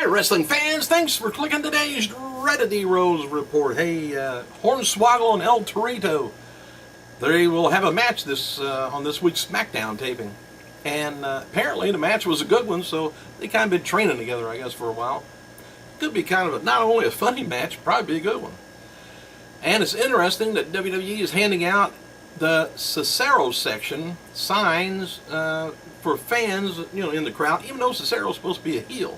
Hi, wrestling fans. Thanks for clicking today's Reddit Rose report. Hey, Hornswoggle and El Torito, they will have a match on this week's SmackDown taping. And apparently the match was a good one, so they kind of been training together, I guess, for a while. Could be kind of not only a funny match, probably be a good one. And it's interesting that WWE is handing out the Cesaro section signs for fans, in the crowd, even though Cesaro's supposed to be a heel.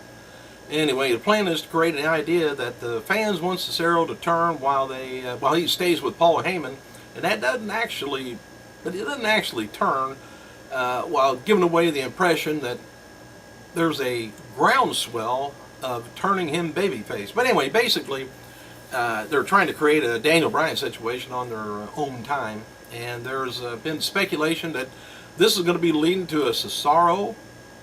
Anyway, the plan is to create an idea that the fans want Cesaro to turn while he stays with Paul Heyman, and that doesn't actually turn while giving away the impression that there's a groundswell of turning him babyface. But anyway, basically, they're trying to create a Daniel Bryan situation on their own time, and there's been speculation that this is going to be leading to a Cesaro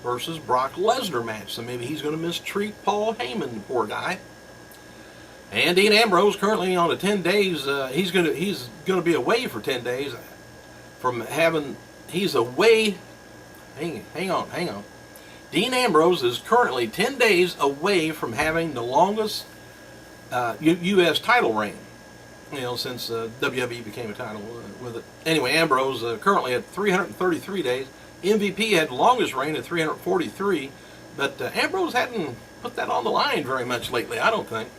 versus Brock Lesnar match. So maybe he's going to mistreat Paul Heyman, the poor guy. And Dean Ambrose currently on a 10 days. He's going to be away for 10 days from having. He's away. Hang on. Dean Ambrose is currently 10 days away from having the longest U.S. title reign. Since WWE became a title with it. Anyway, Ambrose currently at 333 days. MVP had the longest reign at 343, but Ambrose hadn't put that on the line very much lately, I don't think.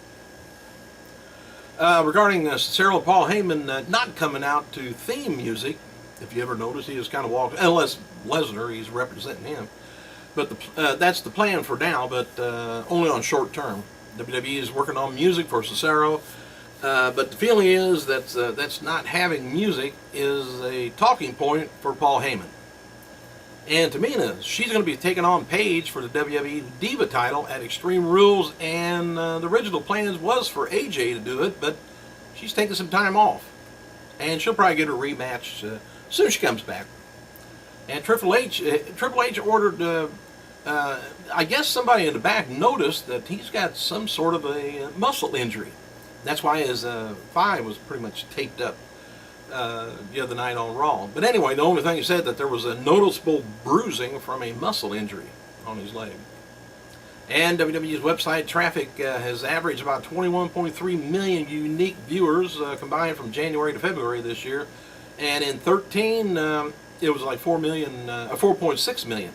Regarding Cesaro and Paul Heyman not coming out to theme music, if you ever noticed, he just kind of walked, unless Lesnar, he's representing him. But that's the plan for now, but only on short term. WWE is working on music for Cesaro, but the feeling is that that's not having music is a talking point for Paul Heyman. And Tamina, she's going to be taking on Paige for the WWE Diva title at Extreme Rules, and the original plans was for AJ to do it, but she's taking some time off. And she'll probably get a rematch as soon as she comes back. And Triple H ordered, I guess somebody in the back noticed that he's got some sort of a muscle injury. That's why his thigh was pretty much taped up the other night on Raw. But anyway, the only thing he said that there was a noticeable bruising from a muscle injury on his leg. And WWE's website traffic has averaged about 21.3 million unique viewers combined from January to February this year. And in 13, it was like 4.6 million.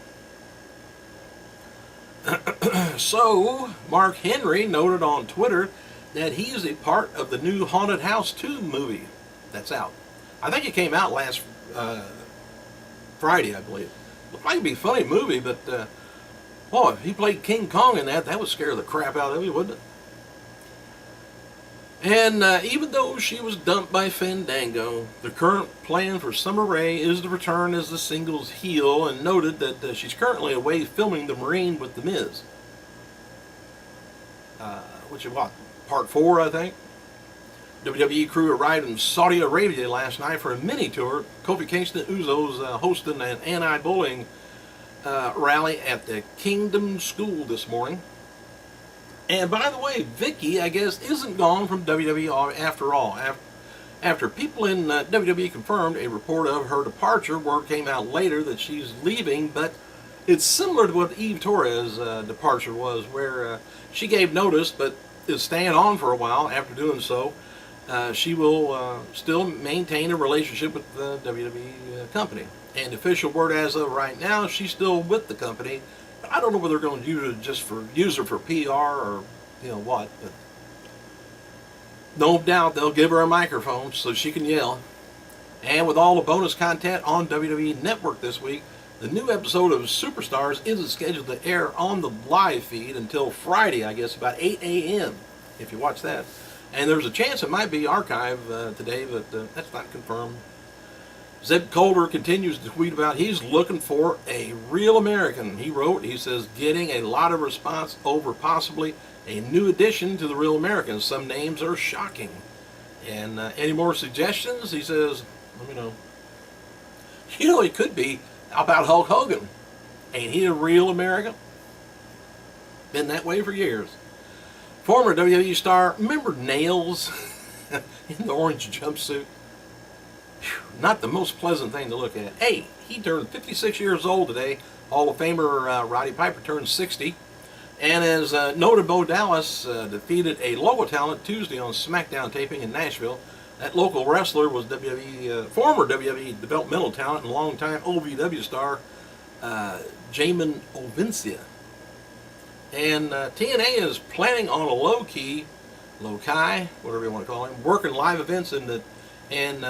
So, Mark Henry noted on Twitter that he is a part of the new Haunted House 2 movie that's out. I think it came out last Friday, I believe. Looked like it'd be a funny movie, but boy, if he played King Kong in that would scare the crap out of me, wouldn't it? And even though she was dumped by Fandango, the current plan for Summer Rae is to return as the singles heel, and noted that she's currently away filming The Marine with The Miz. Which is what? Part 4, I think. WWE crew arrived in Saudi Arabia last night for a mini tour. Kofi Kingston Usos hosting an anti-bullying rally at the Kingdom School this morning. And by the way, Vickie, I guess, isn't gone from WWE after all. After people in WWE confirmed a report of her departure, word came out later that she's leaving, but it's similar to what Eve Torres' departure was, where she gave notice but is staying on for a while. After doing so, she will still maintain a relationship with the WWE company. And the official word as of right now, she's still with the company. I don't know whether they're going to use her for PR or what, but no doubt they'll give her a microphone so she can yell. And with all the bonus content on WWE Network this week, the new episode of Superstars isn't scheduled to air on the live feed until Friday, I guess, about 8 a.m. if you watch that. And there's a chance it might be archived today, but that's not confirmed. Zeb Colter continues to tweet about he's looking for a real American. He says, getting a lot of response over possibly a new addition to the Real Americans. Some names are shocking. And any more suggestions? He says, let me know. It could be about Hulk Hogan. Ain't he a real American? Been that way for years. Former WWE star, remember Nails in the orange jumpsuit? Whew, not the most pleasant thing to look at. Hey, he turned 56 years old today. Hall of Famer Roddy Piper turned 60. And as noted, Bo Dallas defeated a local talent Tuesday on SmackDown taping in Nashville. That local wrestler was former WWE developmental talent and longtime OVW star Jamin Ovincia. And TNA is planning on a low-key, whatever you want to call him, working live events and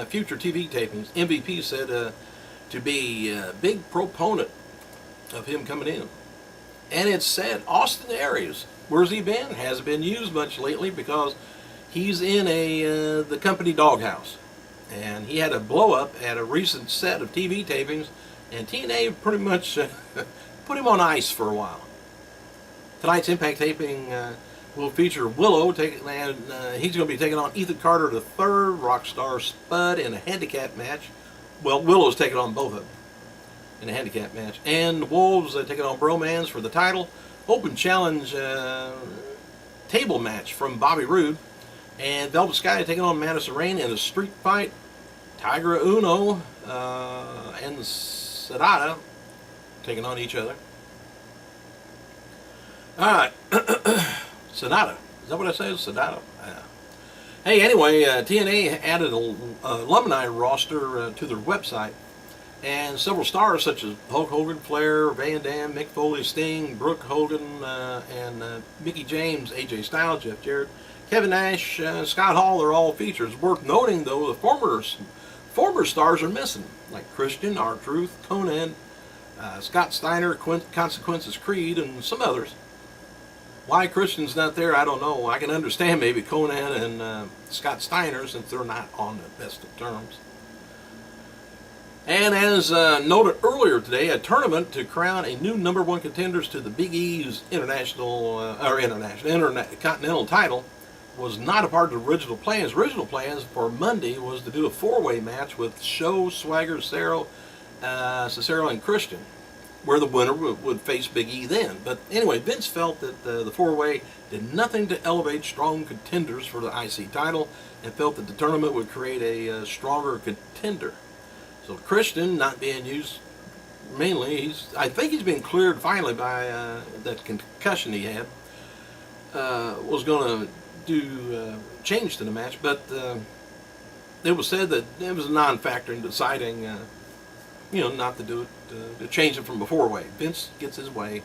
future TV tapings. MVP said to be a big proponent of him coming in. And it's said Austin Aries, where's he been? Hasn't been used much lately because he's in the company doghouse. And he had a blow-up at a recent set of TV tapings, and TNA pretty much put him on ice for a while. Tonight's Impact taping will feature Willow, and he's going to be taking on Ethan Carter III, Rockstar Spud in a handicap match. Well, Willow's taking on both of them in a handicap match. And the Wolves taking on Bromance for the title. Open challenge table match from Bobby Roode. And Velvet Sky taking on Madison Rayne in a street fight. Tiger Uno and Sadada taking on each other. Alright. Sonata. Is that what I say? Sadada. Yeah. Hey, anyway, TNA added an alumni roster to their website. And several stars such as Hulk Hogan, Flair, Van Dam, Mick Foley, Sting, Brooke Hogan, and Mickey James, AJ Styles, Jeff Jarrett, Kevin Nash, Scott Hall are all features. Worth noting, though, the former stars are missing, like Christian, R-Truth, Conan, Scott Steiner, Consequences Creed, and some others. Why Christian's not there, I don't know. I can understand maybe Conan and Scott Steiner since they're not on the best of terms. And as noted earlier today, a tournament to crown a new #1 contenders to the Big E's Intercontinental title was not a part of the original plans. Original plans for Monday was to do a four-way match with Show, Swagger, Cesaro, and Christian, where the winner would face Big E then. But anyway, Vince felt that the four-way did nothing to elevate strong contenders for the IC title and felt that the tournament would create a stronger contender. So Christian not being used mainly, I think he's been cleared finally by that concussion he had. Was going to do change to the match, but it was said that it was a non-factor in deciding, not to do it, to change it from a four-way. Vince gets his way.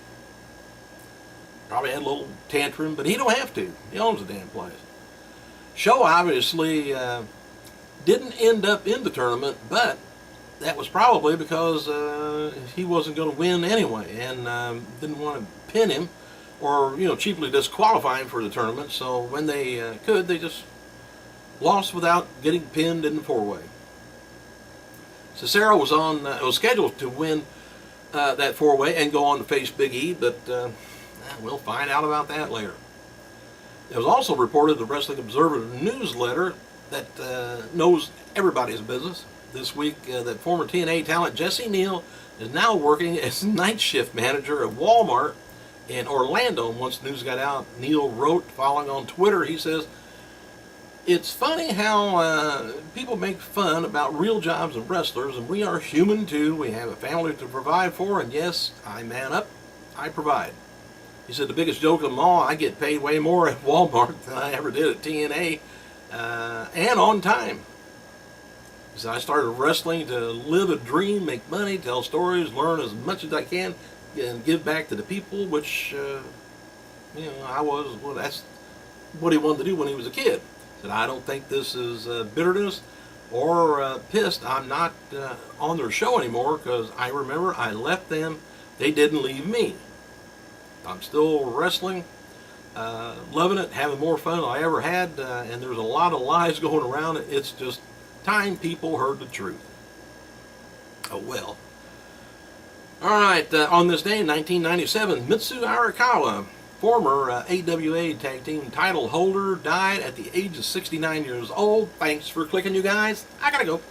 Probably had a little tantrum, but he don't have to. He owns the damn place. Show obviously didn't end up in the tournament, but that was probably because he wasn't going to win anyway, and didn't want to pin him or cheaply disqualify him for the tournament. So when they could, they just lost without getting pinned in the four-way. Cesaro was scheduled to win that four-way and go on to face Big E, but we'll find out about that later. It was also reported the Wrestling Observer newsletter that knows everybody's business this week that former TNA talent Jesse Neal is now working as night shift manager at Walmart in Orlando. And once the news got out, Neal wrote, following on Twitter, he says, "It's funny how people make fun about real jobs of wrestlers, and we are human too. We have a family to provide for, and yes, I man up, I provide." He said, "The biggest joke of them all, I get paid way more at Walmart than I ever did at TNA, and on time. He said, I started wrestling to live a dream, make money, tell stories, learn as much as I can, and give back to the people," which, that's what he wanted to do when he was a kid. He said, "I don't think this is bitterness or pissed. I'm not on their show anymore because I remember I left them. They didn't leave me. I'm still wrestling, loving it, having more fun than I ever had, and there's a lot of lies going around. It's just time people heard the truth." Oh well. Alright, on this day in 1997, Mitsu Arakawa, former AWA Tag Team title holder, died at the age of 69 years old. Thanks for clicking, you guys. I gotta go.